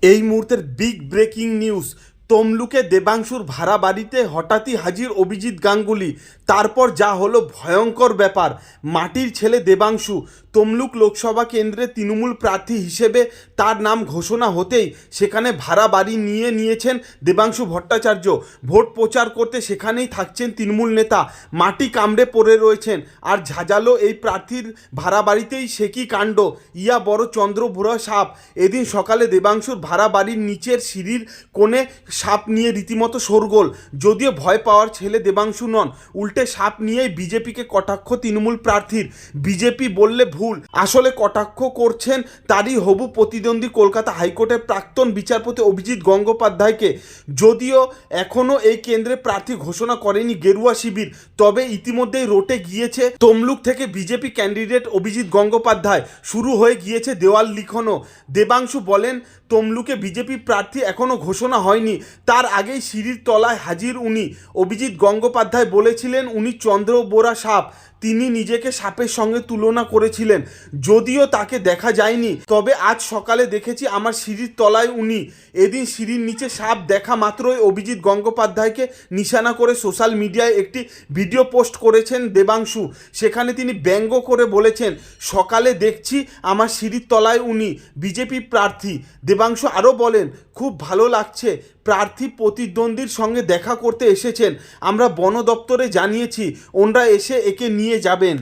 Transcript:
এই মুহূর্তের big breaking news. তমলুকে দেবাংশুর ভাড়া বাড়িতে হঠাৎই হাজির অভিজিৎ গাঙ্গুলি। তারপর যা হলো ভয়ঙ্কর ব্যাপার। মাটির ছেলে দেবাংশু তমলুক লোকসভা কেন্দ্রে তৃণমূল প্রার্থী হিসেবে তার নাম ঘোষণা হতেই সেখানে ভাড়া বাড়ি নিয়েছেন দেবাংশু ভট্টাচার্য। ভোট প্রচার করতে সেখানেই থাকছেন তৃণমূল নেতা। মাটি কামড়ে পড়ে রয়েছেন। আর ঝাঁঝালো এই প্রার্থীর ভাড়া বাড়িতেই সে কি কাণ্ড! ইয়া বড় চন্দ্রভুরা সাপ। এদিন সকালে দেবাংশুর ভাড়া বাড়ির নিচের সিঁড়ির কোণে সাপ নিয়ে রীতিমতো শোরগোল। যদিও ভয় পাওয়ার ছেলে দেবাংশু নন, উল্টে সাপ নিয়েই বিজেপিকে কটাক্ষ তৃণমূল প্রার্থীর। বিজেপি বললে ভুল, আসলে কটাক্ষ করছেন তারই হবু প্রতিদ্বন্দ্বী কলকাতা হাইকোর্টের প্রাক্তন বিচারপতি অভিজিৎ গঙ্গোপাধ্যায়কে। যদিও এখনও এই কেন্দ্রে প্রার্থী ঘোষণা করেনি গেরুয়া শিবির, তবে ইতিমধ্যেই রটে গিয়েছে তমলুক থেকে বিজেপি ক্যান্ডিডেট অভিজিৎ গঙ্গোপাধ্যায়। শুরু হয়ে গিয়েছে দেওয়াল লিখনও। দেবাংশু বলেন, তমলুকে বিজেপি প্রার্থী এখনও ঘোষণা হয়নি, তার আগেই সিঁড়ির তলায় হাজির উনি। অভিজিৎ গঙ্গোপাধ্যায় বলেছিলেন উনি চন্দ্রবোরা সাপ। তিনি নিজেকে সাপের সঙ্গে তুলনা করেছিলেন। যদিও তাকে দেখা যায়নি, তবে আজ সকালে দেখেছি আমার সিঁড়ির তলায় উনি। এদিন সিঁড়ির নিচে সাপ দেখা মাত্রই অভিজিৎ গঙ্গোপাধ্যায়কে নিশানা করে সোশ্যাল মিডিয়ায় একটি ভিডিও পোস্ট করেছেন দেবাংশু। সেখানে তিনি ব্যঙ্গ করে বলেছেন, সকালে দেখছি আমার সিঁড়ির তলায় উনি, বিজেপি প্রার্থী। দেবাংশু আরও বলেন, খুব ভালো লাগছে, প্রার্থী প্রতিদ্বন্দ্বীর সঙ্গে দেখা করতে এসেছেন। আমরা বন দপ্তরে জানিয়েছি, ওনারা এসে একে নিয়ে যাবেন।